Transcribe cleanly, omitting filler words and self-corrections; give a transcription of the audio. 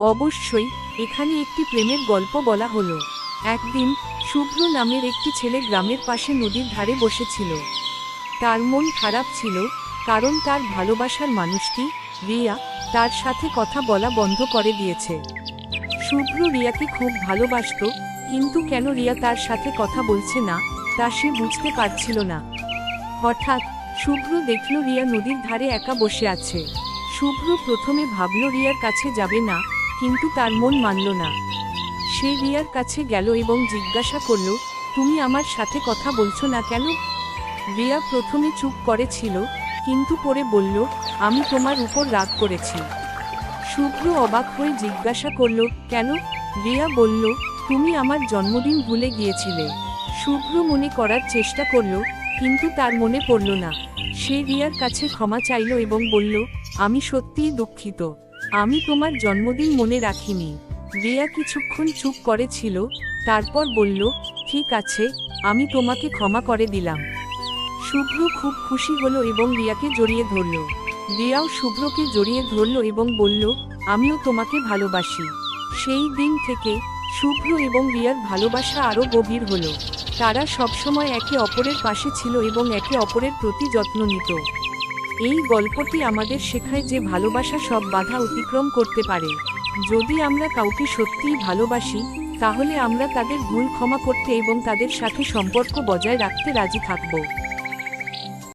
অবশ্যই, এখানে একটি প্রেমের গল্প বলা হলো। একদিন শুভ্র নামের একটি ছেলে গ্রামের পাশে নদীর ধারে বসেছিল। তার মন খারাপ ছিল, কারণ তার ভালোবাসার মানুষটি রিয়া তার সাথে কথা বলা বন্ধ করে দিয়েছে। শুভ্র রিয়াকে খুব ভালোবাসতো, কিন্তু কেন রিয়া তার সাথে কথা বলছে না তা সে বুঝতে পারছিল না। হঠাৎ শুভ্র দেখল রিয়া নদীর ধারে একা বসে আছে। শুভ্র প্রথমে ভাবল রিয়ার কাছে যাবে না, কিন্তু তার মন মানল না। সে রিয়ার কাছে গেল এবং জিজ্ঞাসা করল, তুমি আমার সাথে কথা বলছো না কেন? রিয়া প্রথমে চুপ করেছিল, কিন্তু পরে বলল, আমি তোমার উপর রাগ করেছি। শুভ্র অবাক হয়ে জিজ্ঞাসা করল, কেন? রিয়া বলল, তুমি আমার জন্মদিন ভুলে গিয়েছিলে। শুভ্র মনে করার চেষ্টা করল, কিন্তু তার মনে পড়ল না। সে রিয়ার কাছে ক্ষমা চাইল এবং বলল, আমি সত্যিই দুঃখিত, আমি তোমার জন্মদিন মনে রাখিনি। রিয়া কিছুক্ষণ চুপ করেছিল, তারপর বলল, ঠিক আছে, আমি তোমাকে ক্ষমা করে দিলাম। শুভ্র খুব খুশি হলো এবং রিয়াকে জড়িয়ে ধরল। রিয়াও শুভ্রকে জড়িয়ে ধরল এবং বলল, আমিও তোমাকে ভালোবাসি। সেই দিন থেকে শুভ্র এবং রিয়ার ভালোবাসা আরও গভীর হলো। তারা সবসময় একে অপরের পাশে ছিল এবং একে অপরের প্রতি যত্ন নিত। এই গল্পটি আমাদের শেখায় যে ভালোবাসা সব বাধা অতিক্রম করতে পারে। যদি আমরা কাউকে সত্যিই ভালোবাসি, তাহলে আমরা তাদের ভুল ক্ষমা করতে এবং তাদের সাথে সম্পর্ক বজায় রাখতে রাজি থাকব।